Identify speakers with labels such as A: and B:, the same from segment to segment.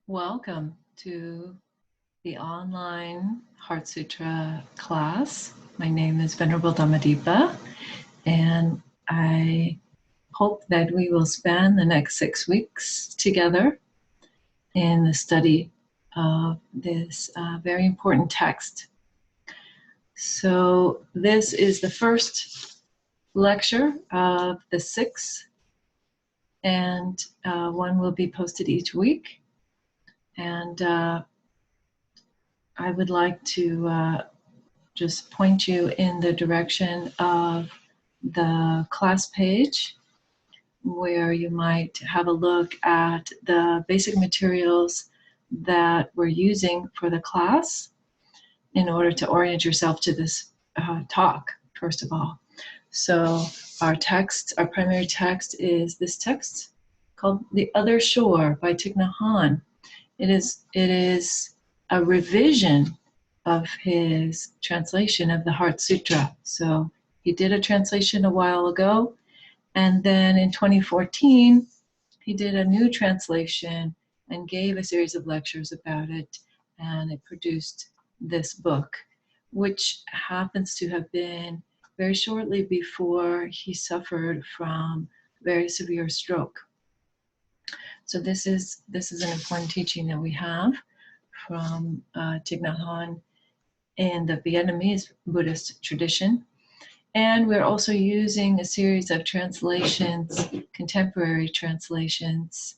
A: Welcome to the online Heart Sutra class. My name is Venerable Dhammadīpā, and I hope that we will spend the next 6 weeks together in the study of this very important text. So this is the first lecture of the 6, and one will be posted each week. And I would like to just point you in the direction of the class page, where you might have a look at the basic materials that we're using for the class in order to orient yourself to this talk, first of all. So our primary text is this text called The Other Shore by Thich Nhat Hanh. It is a revision of his translation of the Heart Sutra. So he did a translation a while ago, and then in 2014, he did a new translation and gave a series of lectures about it, and it produced this book, which happens to have been very shortly before he suffered from very severe stroke. So this is an important teaching that we have from Thich Nhat Hanh in the Vietnamese Buddhist tradition. And we're also using a series of translations, contemporary translations,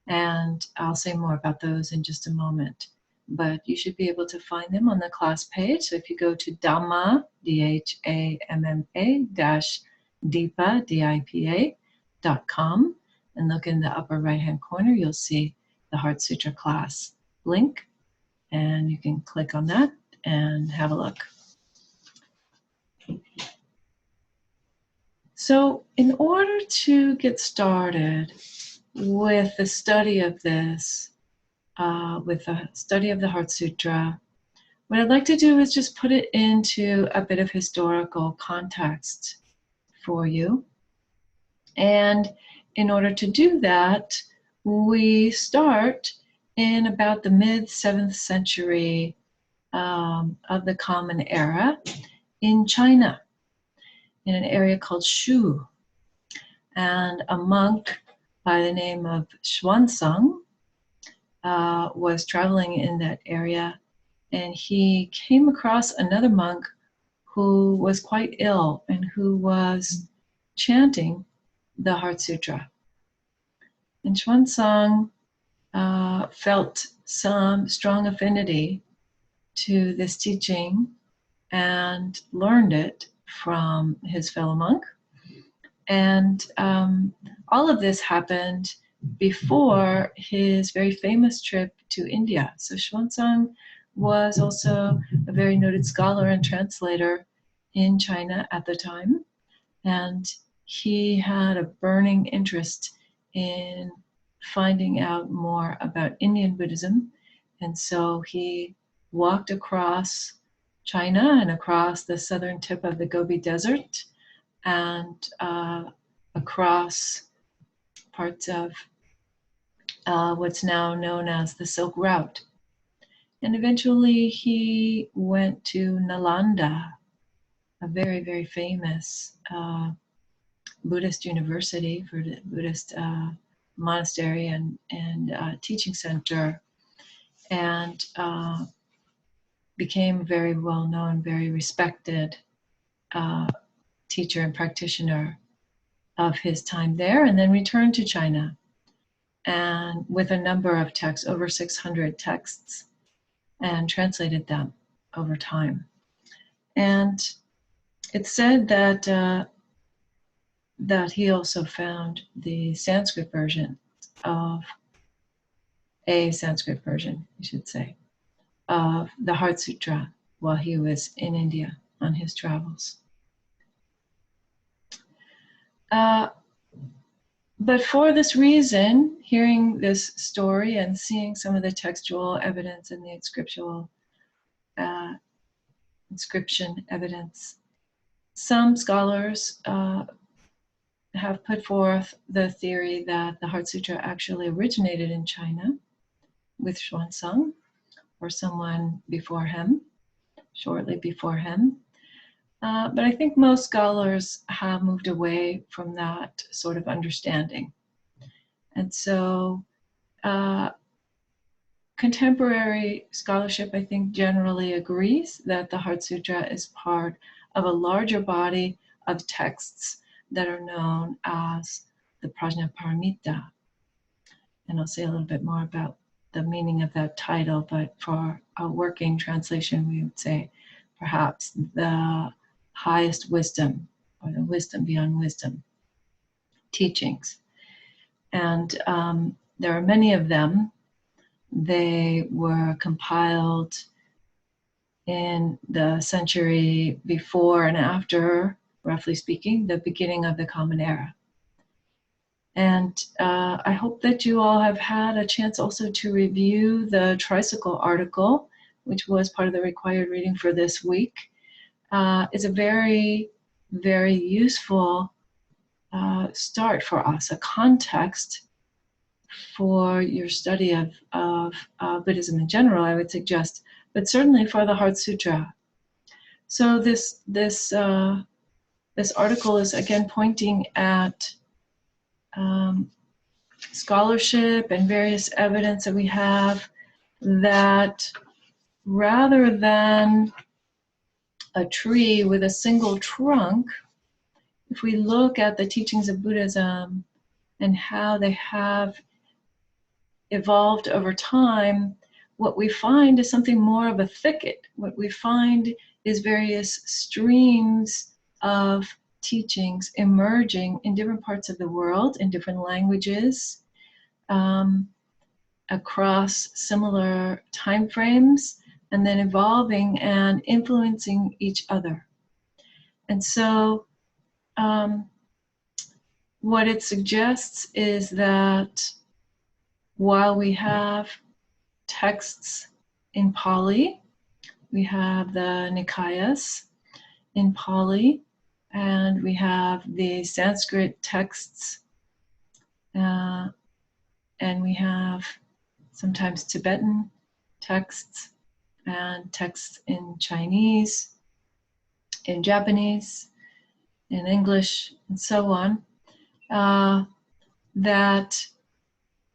A: and I'll say more about those in just a moment. But you should be able to find them on the class page. So if you go to Dhamma, Dhamma-Dipa, Dipa.com, and look in the upper right-hand corner, you'll see the Heart Sutra class link, and you can click on that and have a look. So in order to get started with the study of this, with the study of the Heart Sutra, what I'd like to do is just put it into a bit of historical context for you. And in order to do that, we start in about the mid-7th century of the Common Era in China, in an area called Shu. And a monk by the name of Xuanzang was traveling in that area, and he came across another monk who was quite ill and who was chanting the Heart Sutra. And Xuanzang felt some strong affinity to this teaching and learned it from his fellow monk. And all of this happened before his very famous trip to India. So Xuanzang was also a very noted scholar and translator in China at the time, and he had a burning interest in finding out more about Indian Buddhism. And so he walked across China and across the southern tip of the Gobi Desert and across parts of what's now known as the Silk Route. And eventually he went to Nalanda, a very, very famous Buddhist university, Buddhist monastery and teaching center, and became very well known, very respected teacher and practitioner of his time there, and then returned to China and with a number of texts, over 600 texts, and translated them over time. And it's said that that he also found the Sanskrit version of you should say, of the Heart Sutra while he was in India on his travels. But for this reason, hearing this story and seeing some of the textual evidence and the inscription evidence, some scholars have put forth the theory that the Heart Sutra actually originated in China with Xuanzang or someone before him, shortly before him. But I think most scholars have moved away from that sort of understanding. And so contemporary scholarship, I think, generally agrees that the Heart Sutra is part of a larger body of texts that are known as the Prajnaparamita. And I'll say a little bit more about the meaning of that title, but for a working translation, we would say perhaps the highest wisdom, or the wisdom beyond wisdom teachings. And there are many of them. They were compiled in the century before and after, roughly speaking, the beginning of the Common Era. And I hope that you all have had a chance also to review the Tricycle article, which was part of the required reading for this week. It's a very, very useful start for us, a context for your study of Buddhism in general, I would suggest, but certainly for the Heart Sutra. So this article is again pointing at scholarship and various evidence that we have that rather than a tree with a single trunk, if we look at the teachings of Buddhism and how they have evolved over time, what we find is something more of a thicket. What we find is various streams of teachings emerging in different parts of the world, in different languages, across similar time frames, and then evolving and influencing each other. And so what it suggests is that while we have texts in Pali, we have the Nikayas in Pali, and we have the Sanskrit texts, and we have sometimes Tibetan texts and texts in Chinese, in Japanese, in English, and so on, that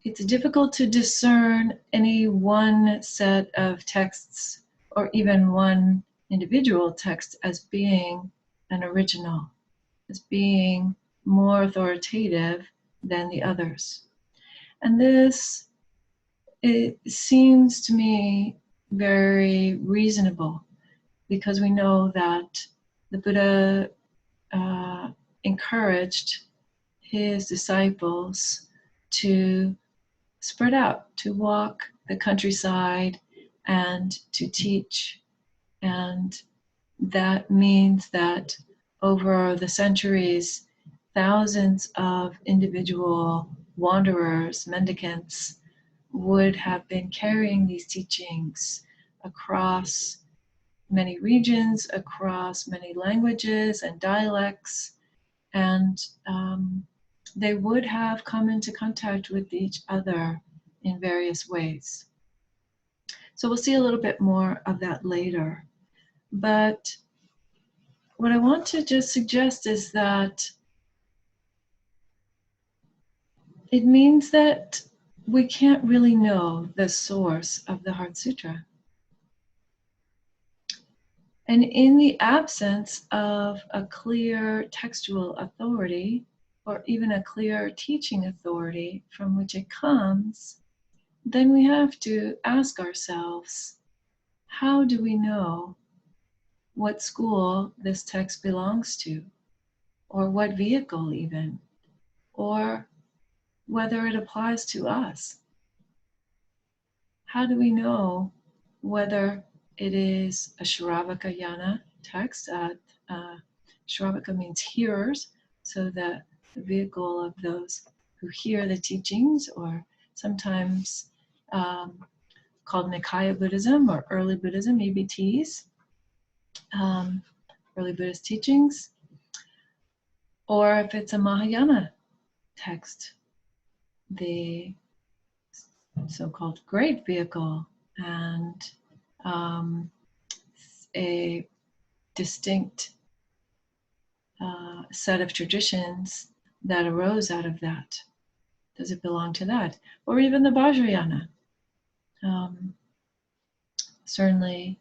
A: it's difficult to discern any one set of texts or even one individual text as being an original, as being more authoritative than the others. And this, it seems to me very reasonable, because we know that the Buddha encouraged his disciples to spread out, to walk the countryside and to teach. And that means that over the centuries, thousands of individual wanderers, mendicants, would have been carrying these teachings across many regions, across many languages and dialects, and they would have come into contact with each other in various ways. So we'll see a little bit more of that later. But what I want to just suggest is that it means that we can't really know the source of the Heart Sutra. And in the absence of a clear textual authority, or even a clear teaching authority from which it comes, then we have to ask ourselves, how do we know what school this text belongs to, or what vehicle even, or whether it applies to us? How do we know whether it is a Shravakayana text? Shravaka means hearers, so that the vehicle of those who hear the teachings, or sometimes called Nikaya Buddhism or early Buddhism, EBTs, early Buddhist teachings, or if it's a Mahayana text, the so-called great vehicle and a distinct set of traditions that arose out of that. Does it belong to that? Or even the Vajrayana. Certainly,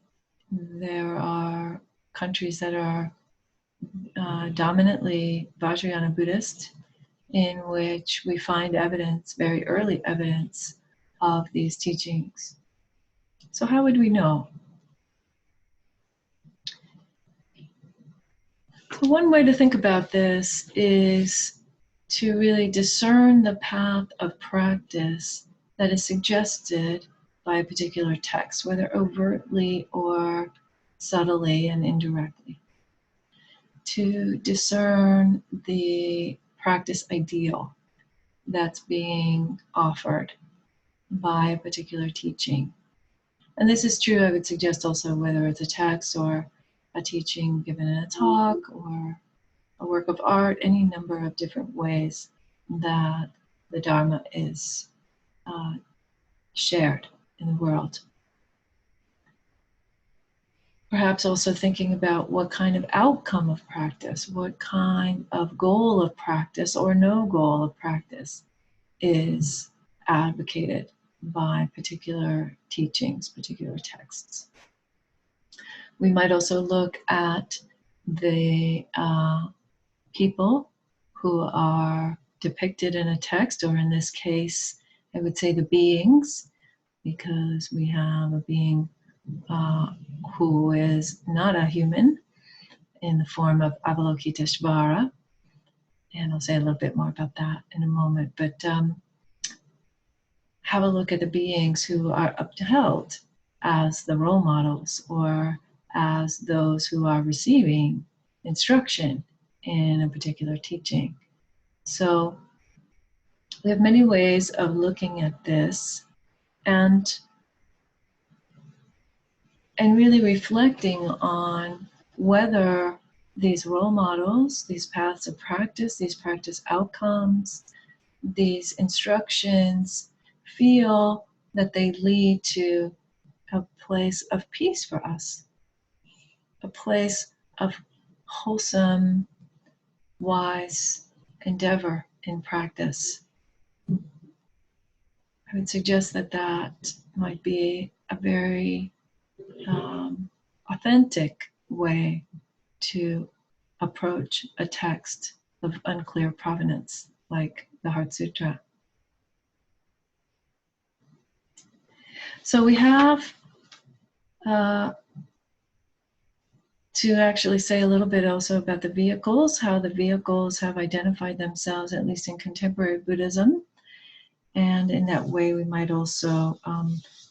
A: there are countries that are dominantly Vajrayana Buddhist, in which we find evidence, very early evidence, of these teachings. So how would we know? So one way to think about this is to really discern the path of practice that is suggested by a particular text, whether overtly or subtly and indirectly. To discern the practice ideal that's being offered by a particular teaching. And this is true, I would suggest, also whether it's a text or a teaching given in a talk or a work of art, any number of different ways that the Dharma is shared in the world. Perhaps also thinking about what kind of outcome of practice, what kind of goal of practice or no goal of practice is advocated by particular teachings, particular texts. We might also look at the people who are depicted in a text, or in this case, I would say the beings, because we have a being who is not a human in the form of Avalokiteshvara. And I'll say a little bit more about that in a moment. But have a look at the beings who are upheld as the role models or as those who are receiving instruction in a particular teaching. So we have many ways of looking at this and really reflecting on whether these role models, these paths of practice, these practice outcomes, these instructions feel that they lead to a place of peace for us, a place of wholesome, wise endeavor in practice. I would suggest that that might be a very authentic way to approach a text of unclear provenance like the Heart Sutra. So we have to actually say a little bit also about the vehicles, how the vehicles have identified themselves, at least in contemporary Buddhism. And in that way, we might also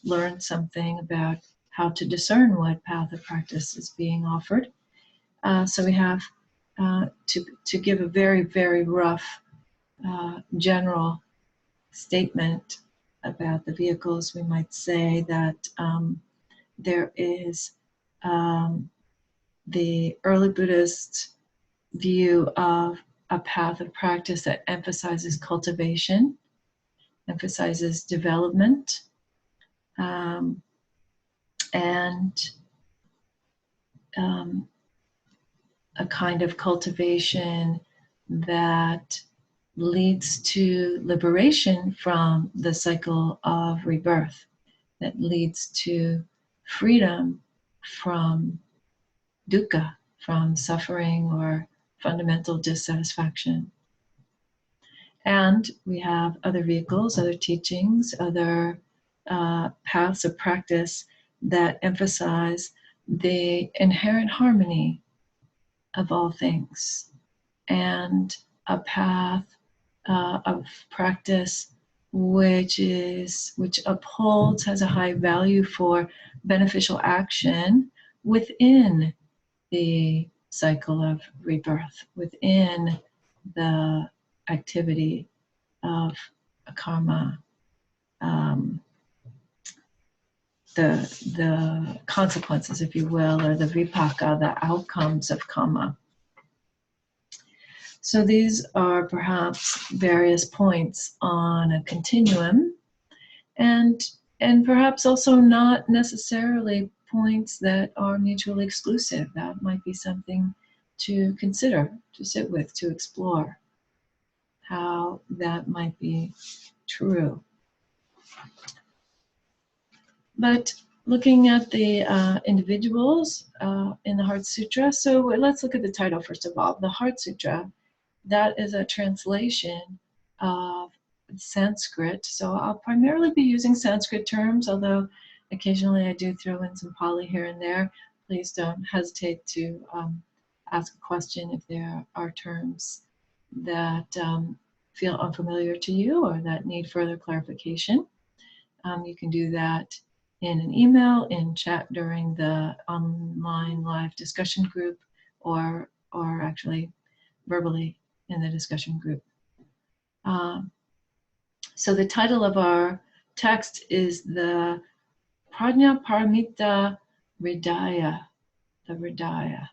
A: learn something about how to discern what path of practice is being offered. So we have, to give a very, very rough general statement about the vehicles, we might say that there is the early Buddhist view of a path of practice that emphasizes cultivation, emphasizes development, and a kind of cultivation that leads to liberation from the cycle of rebirth, that leads to freedom from dukkha, from suffering or fundamental dissatisfaction. And we have other vehicles, other teachings, other paths of practice that emphasize the inherent harmony of all things, and a path of practice which upholds, has a high value for beneficial action within the cycle of rebirth, within the activity of karma, the consequences, if you will, or the vipaka, the outcomes of karma. So these are perhaps various points on a continuum, and perhaps also not necessarily points that are mutually exclusive. That might be something to consider, to sit with, to explore how that might be true. But looking at the individuals in the Heart Sutra, so let's look at the title first of all. The Heart Sutra, that is a translation of Sanskrit. So I'll primarily be using Sanskrit terms, although occasionally I do throw in some Pali here and there. Please don't hesitate to ask a question if there are terms that feel unfamiliar to you or that need further clarification. You can do that in an email, in chat during the online live discussion group, or actually verbally in the discussion group. So the title of our text is the Prajna Paramita Hridaya, the Hridaya,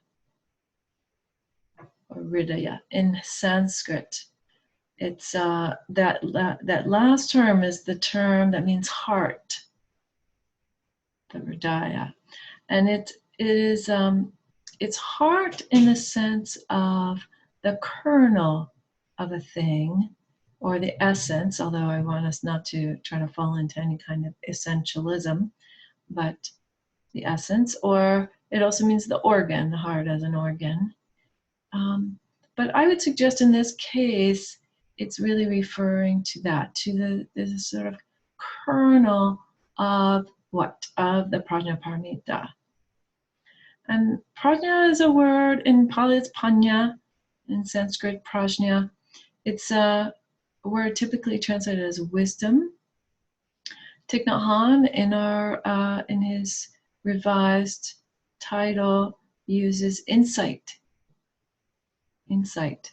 A: or Hridaya in Sanskrit. It's that last term is the term that means heart, the Hridaya, and it is it's heart in the sense of the kernel of a thing, or the essence, although I want us not to try to fall into any kind of essentialism, but the essence, or it also means the organ, the heart as an organ. But I would suggest in this case, it's really referring to that, to the sort of kernel of what? Of the Prajna Paramita. And prajna is a word, in Pali it's panya, in Sanskrit prajna. It's a word typically translated as wisdom. Thich Nhat Hanh in his revised title uses insight. Insight.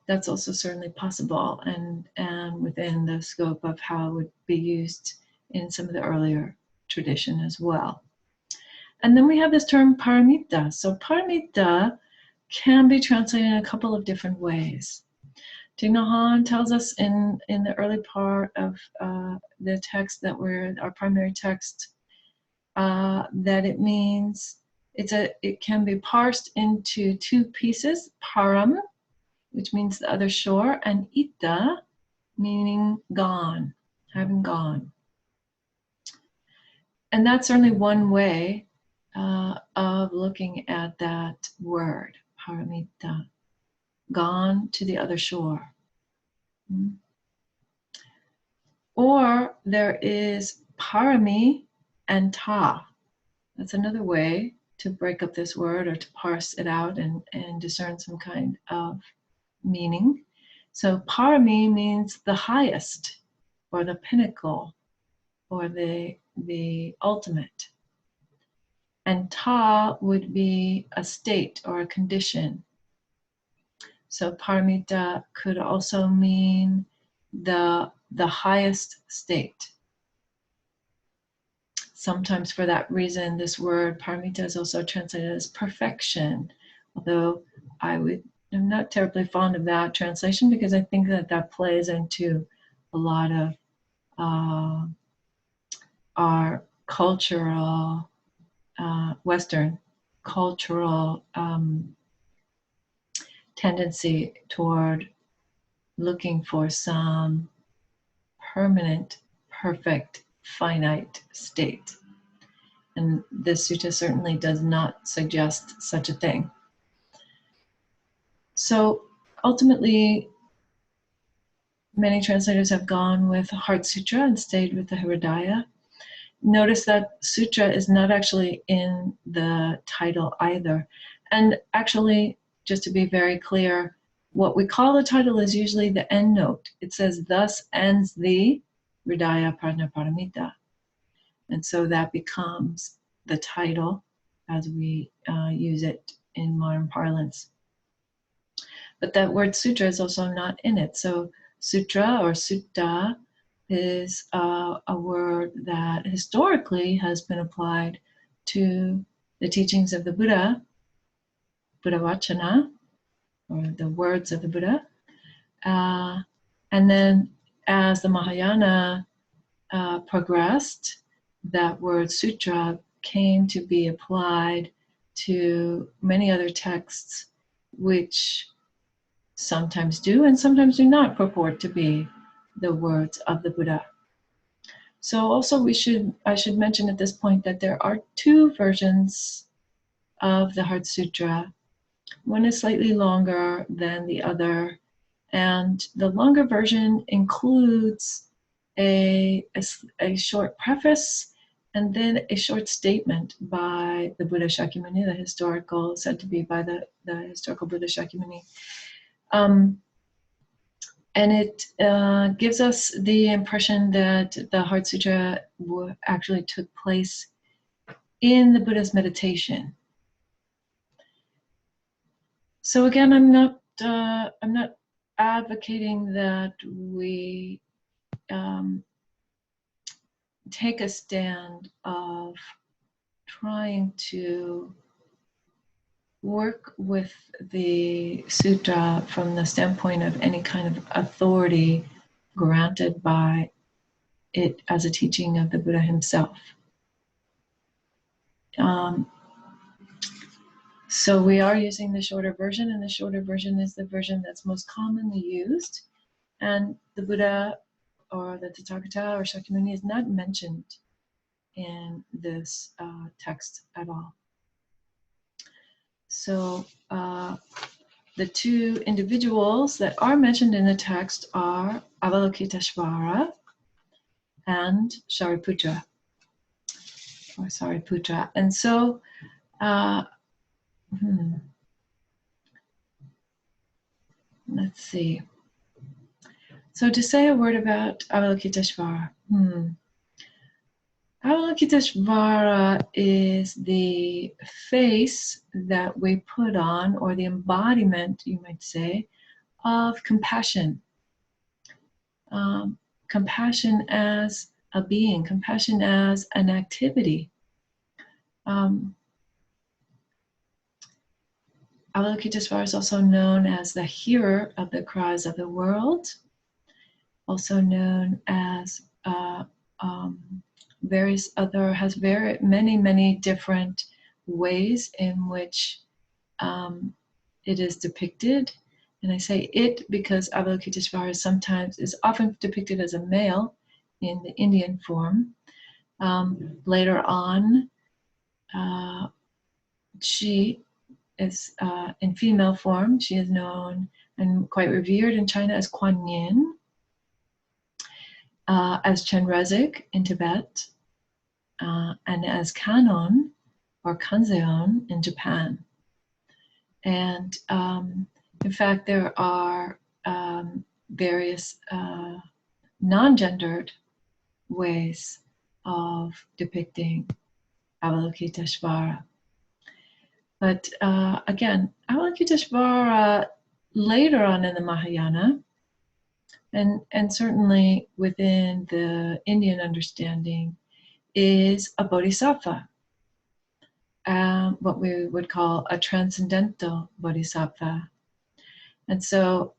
A: That's also certainly possible and within the scope of how it would be used in some of the earlier tradition as well. And then we have this term paramita. So paramita can be translated in a couple of different ways. Thich Nhat Hanh tells us in the early part of the text that our primary text, that it means it can be parsed into two pieces: param, which means the other shore, and ita, meaning gone, having gone. And that's certainly one way of looking at that word, paramita, gone to the other shore. Or there is parami and ta. That's another way to break up this word or to parse it out and discern some kind of meaning. So parami means the highest, or the pinnacle, or the ultimate. And ta would be a state or a condition. So paramita could also mean the highest state. Sometimes for that reason, this word paramita is also translated as perfection, although I'm not terribly fond of that translation because I think that plays into a lot of our cultural, Western cultural tendency toward looking for some permanent, perfect, finite state. And this sutta certainly does not suggest such a thing. So ultimately, many translators have gone with Heart Sutra and stayed with the Hridaya. Notice that sutra is not actually in the title either. And actually, just to be very clear, what we call the title is usually the end note. It says, thus ends the Hridaya Prajna Paramita. And so that becomes the title as we use it in modern parlance. But that word sutra is also not in it. So sutra or sutta is a word that historically has been applied to the teachings of the Buddha, Buddha Vachana, or the words of the Buddha. And then as the Mahayana progressed, that word sutra came to be applied to many other texts which sometimes do and sometimes do not purport to be the words of the Buddha. So also I should mention at this point that there are two versions of the Heart Sutra. One is slightly longer than the other, and the longer version includes a short preface and then a short statement by the Buddha Shakyamuni, said to be by the historical Buddha Shakyamuni. And it gives us the impression that the Heart Sutra actually took place in the Buddha's meditation. So again, I'm not advocating that we take a stand of trying to work with the sutra from the standpoint of any kind of authority granted by it as a teaching of the Buddha himself. So we are using the shorter version, and the shorter version is the version that's most commonly used. And the Buddha or the Tathagata or Shakyamuni is not mentioned in this text at all. So the two individuals that are mentioned in the text are Avalokiteshvara and Shariputra. And so let's see. So to say a word about Avalokiteshvara. Avalokiteshvara is the face that we put on, or the embodiment, you might say, of compassion. Compassion as a being, compassion as an activity. Avalokiteshvara is also known as the hearer of the cries of the world, also known as many different ways in which it is depicted. And I say it because Avalokiteshvara is often depicted as a male in the Indian form. Later on, she is in female form. She is known and quite revered in China as Kuan Yin, as Chenrezig in Tibet, and as Kannon or Kanzeon in Japan. And in fact, there are various non-gendered ways of depicting Avalokiteshvara. But again, Avalokiteshvara later on in the Mahayana, and certainly within the Indian understanding, is a bodhisattva, what we would call a transcendental bodhisattva. And so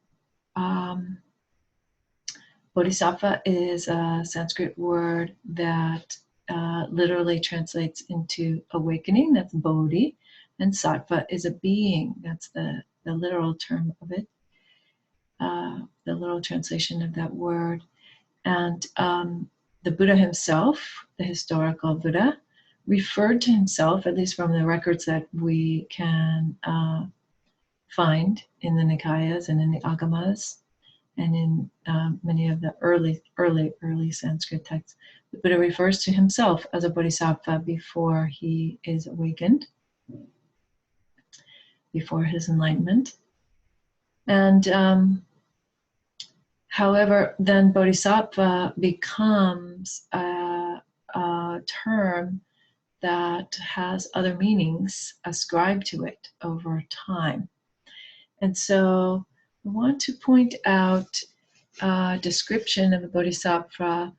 A: bodhisattva is a Sanskrit word that literally translates into awakening. That's bodhi. And sattva is a being. That's the literal term of it, the literal translation of that word. And the Buddha himself, the historical Buddha, referred to himself, at least from the records that we can find in the Nikayas and in the Agamas and in many of the early Sanskrit texts. The Buddha refers to himself as a bodhisattva before he is awakened, before his enlightenment. And however, then bodhisattva becomes a term that has other meanings ascribed to it over time. And so I want to point out a description of the bodhisattva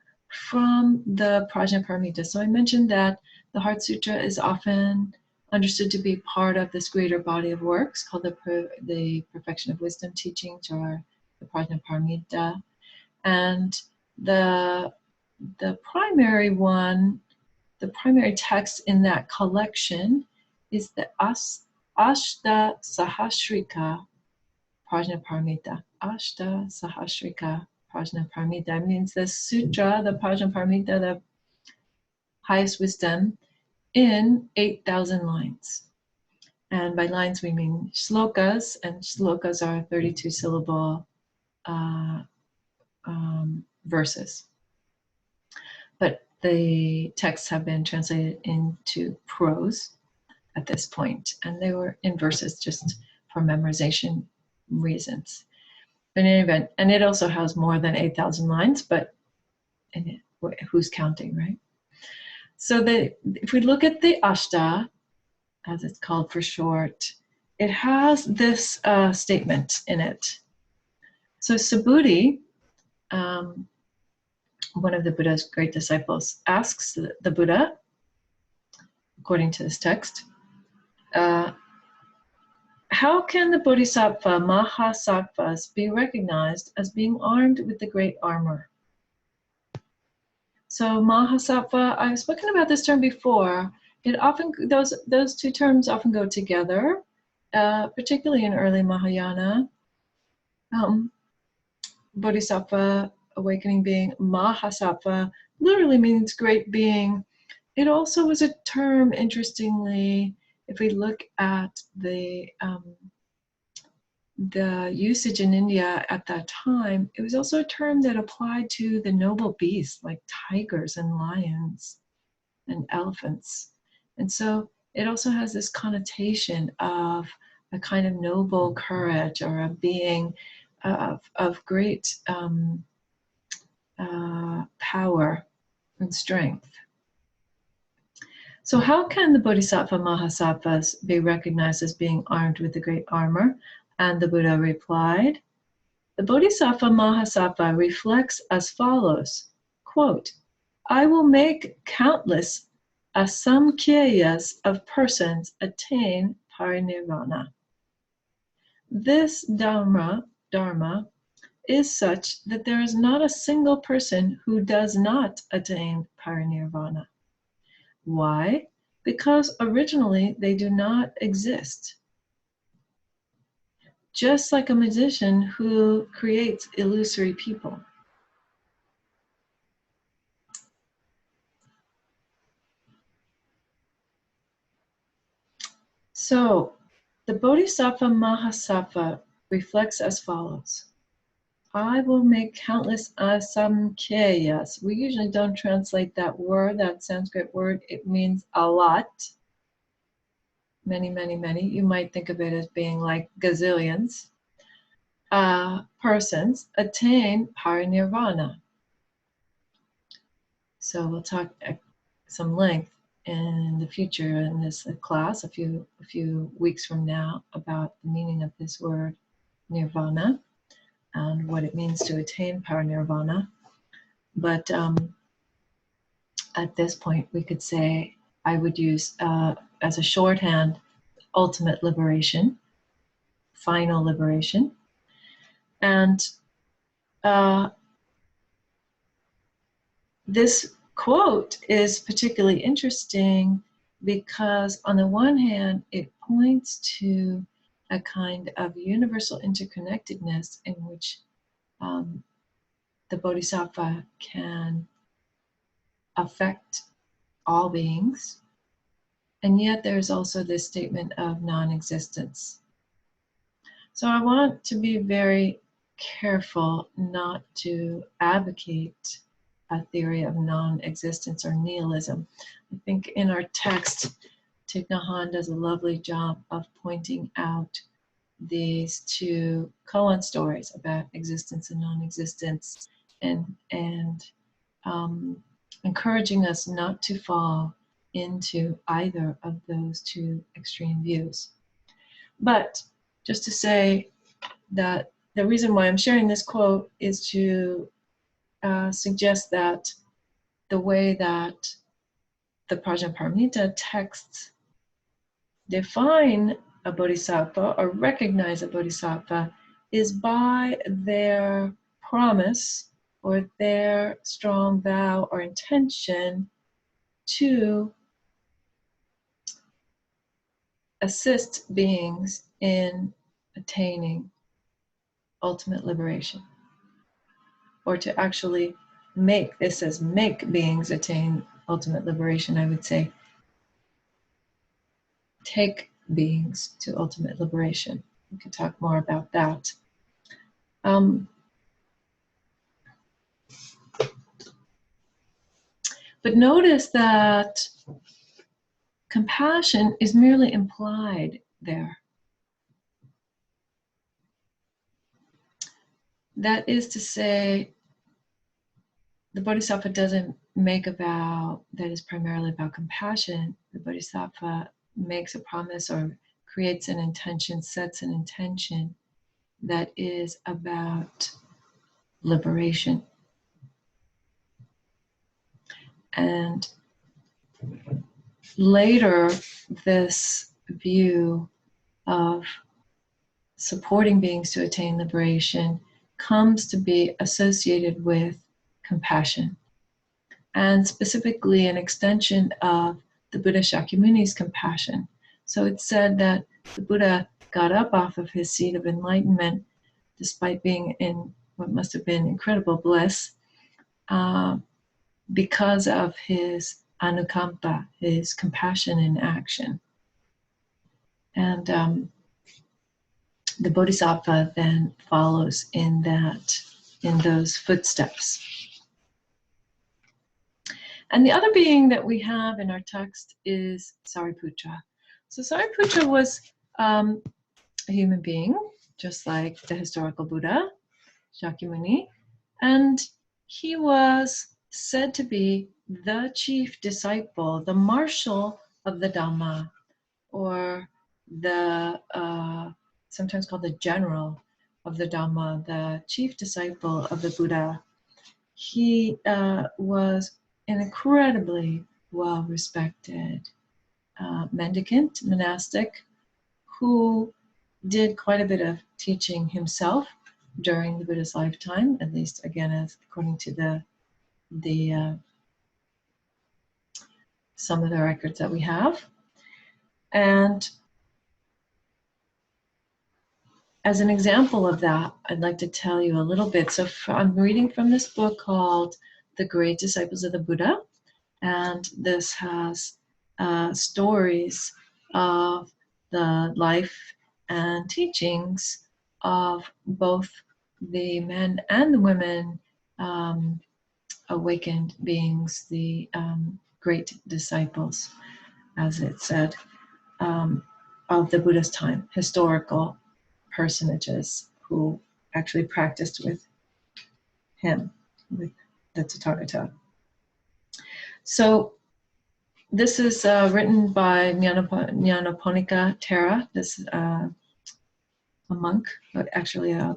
A: from the Prajnaparamita. So I mentioned that the Heart Sutra is often understood to be part of this greater body of works called the Perfection of Wisdom teachings, or the Prajnaparamita. And the the primary one, the primary text in that collection is the Ashta Sahasrika Prajnaparamita. Ashta Sahasrika Prajnaparamita means the sutra, the Prajnaparamita, the highest wisdom, in 8,000 lines. And by lines we mean shlokas, and shlokas are 32 syllable verses. But the texts have been translated into prose at this point, and they were in verses just for memorization reasons. But in any event, and it also has more than 8,000 lines, but who's counting, right? So if we look at the Ashta, as it's called for short, it has this statement in it. So Subhuti, one of the Buddha's great disciples, asks the Buddha, according to this text, how can the Bodhisattva Mahasattvas be recognized as being armed with the great armor? So Mahasattva, I've spoken about this term before. It often, those two terms often go together, particularly in early Mahayana. Bodhisattva, awakening being, Mahasattva literally means great being. It also was a term, interestingly, if we look at the usage in India at that time, it was also a term that applied to the noble beasts like tigers and lions and elephants. And so it also has this connotation of a kind of noble courage, or a being of great power and strength. So how can the Bodhisattva Mahasattvas be recognized as being armed with the great armor? And the Buddha replied, the Bodhisattva Mahasattva reflects as follows, quote, I will make countless asamkheyas of persons attain parinirvana. This dharma is such that there is not a single person who does not attain parinirvana. Why? Because originally they do not exist. Just like a magician who creates illusory people. So, the Bodhisattva Mahasattva reflects as follows. I will make countless asamkheyas. We usually don't translate that word, that Sanskrit word. It means a lot. Many, many, many. You might think of it as being like gazillions. Persons attain parinirvana. So we'll talk at some length in the future in this class, a few weeks from now, about the meaning of this word nirvana and what it means to attain parinirvana. But at this point, we could say I would use as a shorthand ultimate liberation, final liberation. And this quote is particularly interesting because on the one hand, it points to a kind of universal interconnectedness in which the Bodhisattva can affect all beings. And yet there's also this statement of non-existence. So I want to be very careful not to advocate a theory of non-existence or nihilism. I think in our text, Thich Nhat Hanh does a lovely job of pointing out these two koan stories about existence and non-existence, and encouraging us not to fall into either of those two extreme views. But just to say that the reason why I'm sharing this quote is to suggest that the way that the Prajnaparamita texts define a bodhisattva or recognize a bodhisattva is by their promise or their strong vow or intention to assist beings in attaining ultimate liberation, or to actually make, this says make beings attain ultimate liberation. I would say take beings to ultimate liberation. We can talk more about that. But notice that compassion is merely implied there. That is to say, the Bodhisattva doesn't make a vow that is primarily about compassion. The Bodhisattva makes a promise or creates an intention, sets an intention that is about liberation. And later, this view of supporting beings to attain liberation comes to be associated with compassion, and specifically an extension of the Buddha Shakyamuni's compassion. So it's said that the Buddha got up off of his seat of enlightenment despite being in what must have been incredible bliss, because of his anukampa, his compassion in action. And the Bodhisattva then follows in those footsteps. And the other being that we have in our text is Sariputra. So Sariputra was a human being, just like the historical Buddha, Shakyamuni, and he was said to be the chief disciple, the marshal of the Dhamma, or the sometimes called the general of the Dhamma, the chief disciple of the Buddha. He was an incredibly well-respected mendicant, monastic, who did quite a bit of teaching himself during the Buddha's lifetime, at least again as according to the some of the records that we have. And as an example of that, I'd like to tell you a little bit. So I'm reading from this book called The Great Disciples of the Buddha, and this has stories of the life and teachings of both the men and the women awakened beings, the great disciples, as it said, of the Buddha's time, historical personages who actually practiced with him, with the Tathagata. So this is written by Nyanaponika Thera. This is a monk, but actually a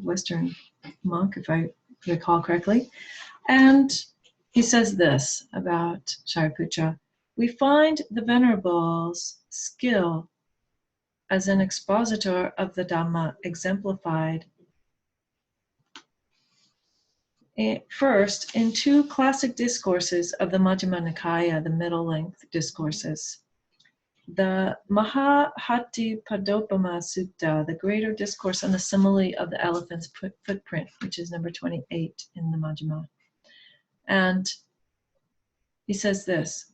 A: Western monk, if I recall correctly. And he says this about Shariputra: we find the Venerable's skill as an expositor of the Dhamma exemplified first in two classic discourses of the Majjhima Nikaya, the middle-length discourses. The Mahahatipadopama Sutta, the greater discourse on the simile of the elephant's footprint, which is number 28 in the Majjhima. And he says this: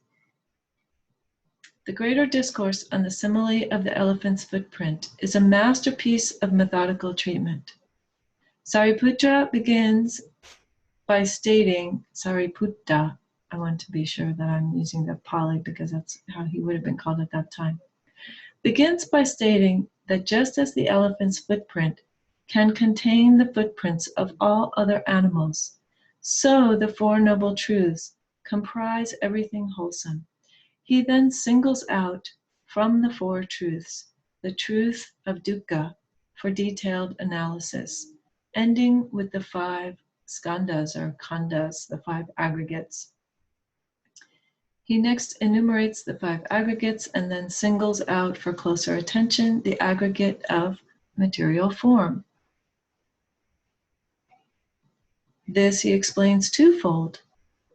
A: the greater discourse on the simile of the elephant's footprint is a masterpiece of methodical treatment. Sariputra begins by stating, Sariputta, I want to be sure that I'm using the Pali because that's how he would have been called at that time, begins by stating that just as the elephant's footprint can contain the footprints of all other animals, so the Four Noble Truths comprise everything wholesome. He then singles out from the Four Truths the truth of dukkha for detailed analysis, ending with the 5 skandhas or khandhas, the 5 aggregates. He next enumerates the 5 aggregates and then singles out for closer attention the aggregate of material form. This he explains twofold: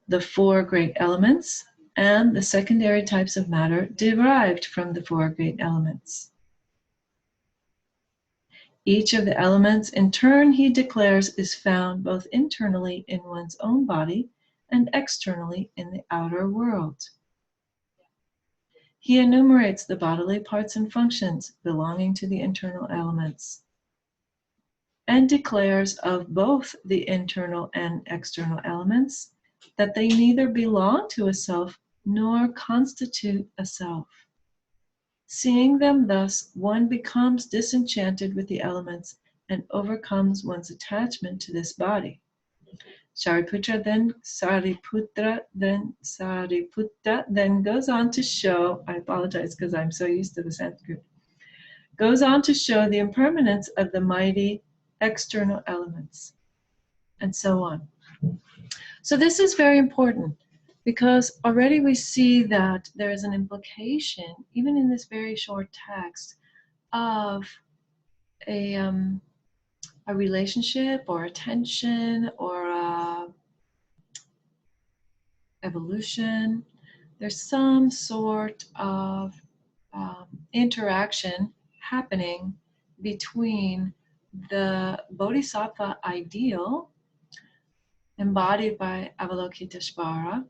A: the four great elements and the secondary types of matter derived from the four great elements. Each of the elements, in turn, he declares, is found both internally in one's own body and externally in the outer world. He enumerates the bodily parts and functions belonging to the internal elements and declares of both the internal and external elements that they neither belong to a self nor constitute a self. Seeing them thus, one becomes disenchanted with the elements and overcomes one's attachment to this body. Sariputta then goes on to show, I apologize because I'm so used to the Sanskrit, goes on to show the impermanence of the mighty external elements, and so on. So this is very important, because already we see that there is an implication, even in this very short text, of a relationship or a tension or a evolution. There's some sort of interaction happening between the bodhisattva ideal embodied by Avalokiteshvara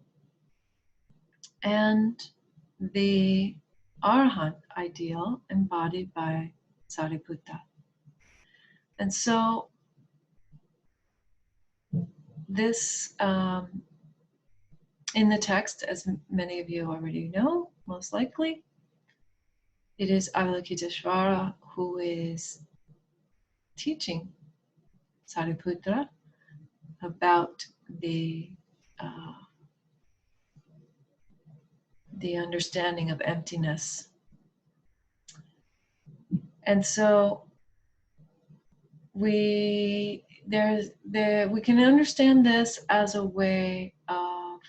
A: and the Arahant ideal embodied by Sariputta. And so this, in the text, as many of you already know, most likely, it is Avalokiteshvara who is teaching Sariputta about the understanding of emptiness. And so we can understand this as a way of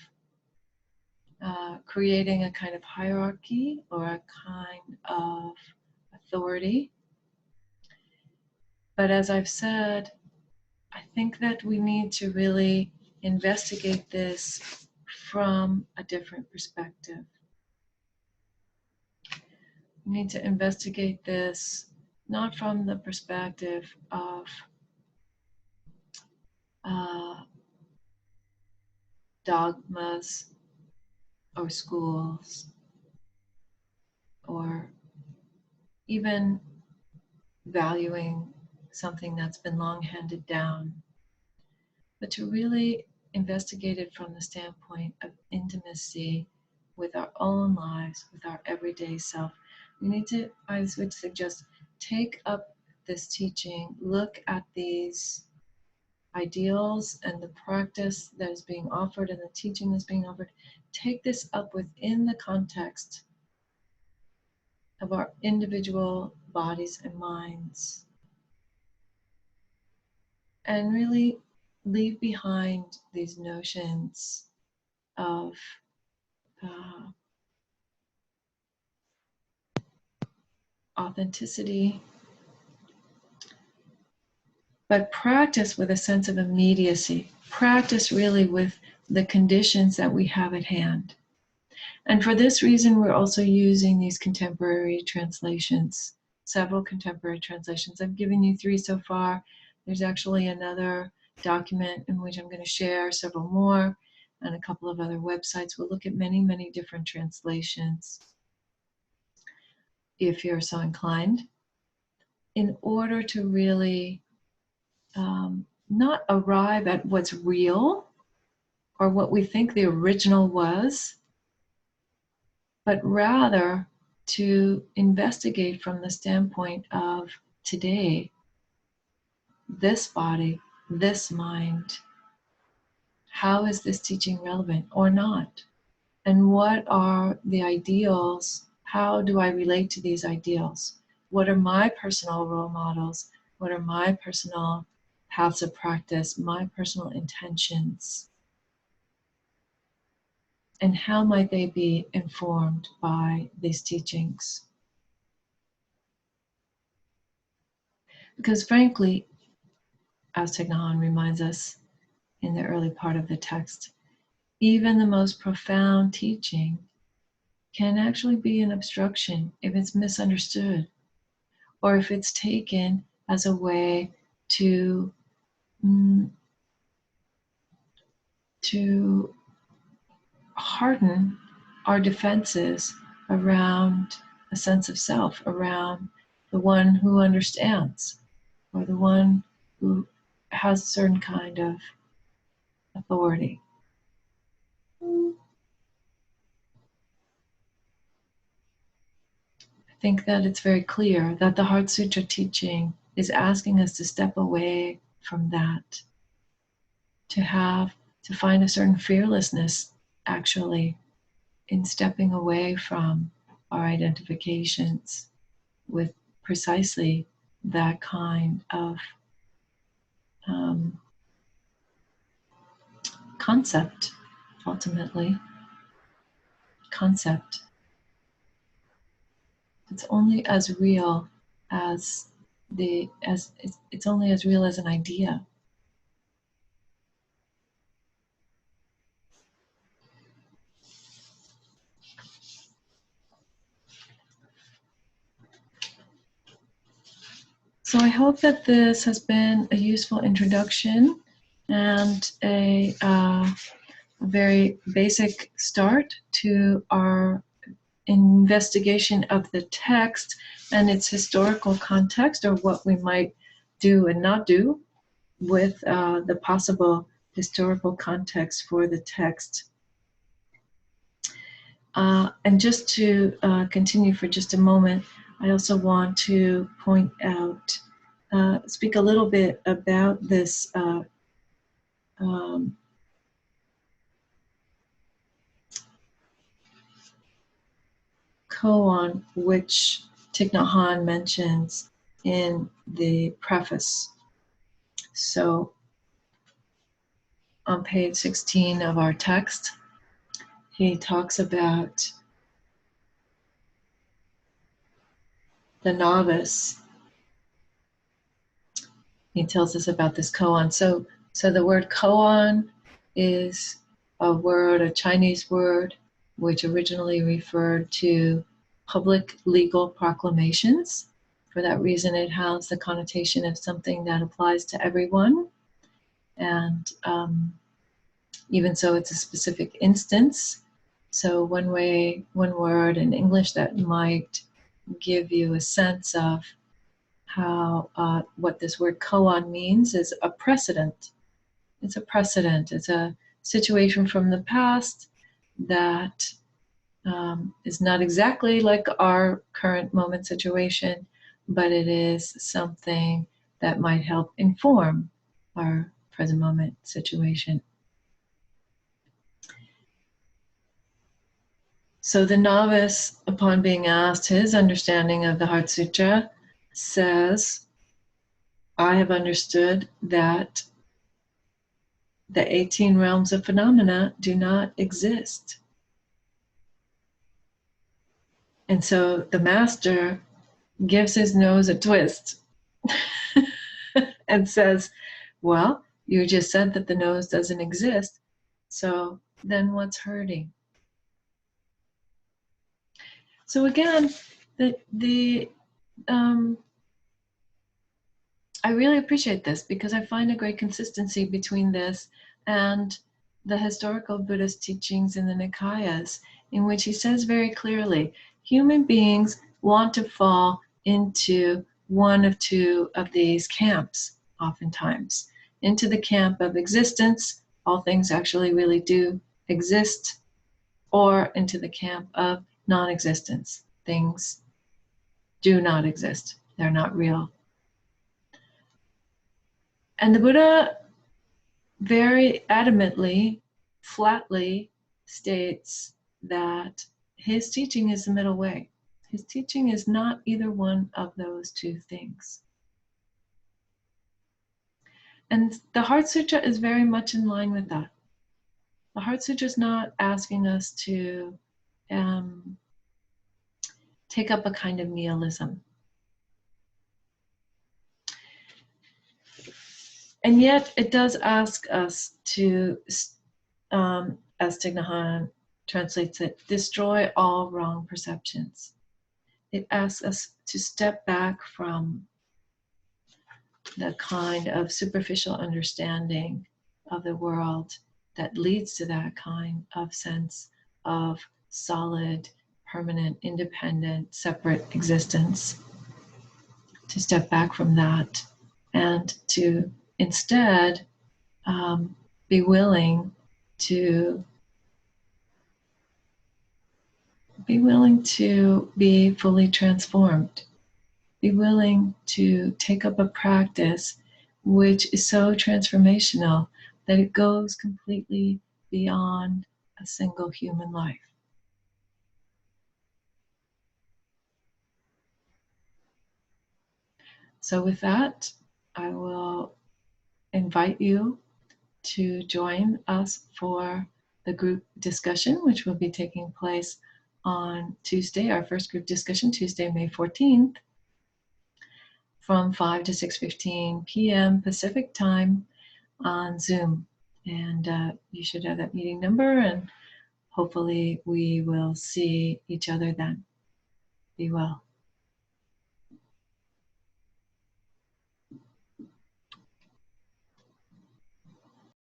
A: creating a kind of hierarchy or a kind of authority. But as I've said, I think that we need to really investigate this from a different perspective. We need to investigate this not from the perspective of dogmas or schools or even valuing something that's been long handed down, but to really investigate it from the standpoint of intimacy with our own lives, with our everyday self. We need to, I would suggest, take up this teaching, look at these ideals and the practice that is being offered and the teaching that's being offered. Take this up within the context of our individual bodies and minds, and really leave behind these notions of authenticity, but practice with a sense of immediacy. Practice really with the conditions that we have at hand. And for this reason, we're also using these contemporary translations, several contemporary translations. I've given you 3 so far. There's actually another document in which I'm going to share several more, and a couple of other websites. We'll look at many, many different translations, if you're so inclined, in order to really not arrive at what's real or what we think the original was, but rather to investigate from the standpoint of today, this body, this mind. How is this teaching relevant or not? And what are the ideals? How do I relate to these ideals? What are my personal role models? What are my personal paths of practice, my personal intentions? And how might they be informed by these teachings? Because frankly, as Thich Nhat Hanh reminds us, in the early part of the text. Even the most profound teaching can actually be an obstruction if it's misunderstood, or if it's taken as a way to harden our defenses around a sense of self, around the one who understands, or the one who has a certain kind of authority. I think that it's very clear that the Heart Sutra teaching is asking us to step away from that, to find a certain fearlessness, actually, in stepping away from our identifications with precisely that kind of concept, ultimately. Concept. It's only as real as it's only as real as an idea. So I hope that this has been a useful introduction and a very basic start to our investigation of the text and its historical context, or what we might do and not do with the possible historical context for the text. And just to continue for just a moment, I also want to point out, speak a little bit about this koan, which Thich Nhat Hanh mentions in the preface. So on page 16 of our text, he talks about the novice. He tells us about this koan. So the word koan is a Chinese word, which originally referred to public legal proclamations. For that reason, it has the connotation of something that applies to everyone. And even so, it's a specific instance. So one word in English that might give you a sense of how what this word koan means is a precedent. It's a precedent. It's a situation from the past that is not exactly like our current moment situation, but it is something that might help inform our present moment situation. So the novice, upon being asked his understanding of the Heart Sutra, says, I have understood that the 18 realms of phenomena do not exist. And so the master gives his nose a twist and says, well, you just said that the nose doesn't exist, so then what's hurting? So again, I really appreciate this, because I find a great consistency between this and the historical Buddhist teachings in the Nikayas, in which he says very clearly, human beings want to fall into one of two of these camps, oftentimes. Into the camp of existence, all things actually really do exist, or into the camp of non-existence, things do not exist, they're not real. And the Buddha very adamantly, flatly states that his teaching is the middle way. His teaching is not either one of those two things. And the Heart Sutra is very much in line with that. The Heart Sutra is not asking us to take up a kind of nihilism. And yet it does ask us to, as Thich Nhat Hanh translates it, destroy all wrong perceptions. It asks us to step back from the kind of superficial understanding of the world that leads to that kind of sense of solid, permanent, independent, separate existence. To step back from that and to instead be willing to be fully transformed. Be willing to take up a practice which is so transformational that it goes completely beyond a single human life. So with that, I will invite you to join us for the group discussion, which will be taking place on Tuesday, our first group discussion, Tuesday, May 14th, from 5 to 6:15 p.m. Pacific time on Zoom. And you should have that meeting number, and hopefully we will see each other then. Be well.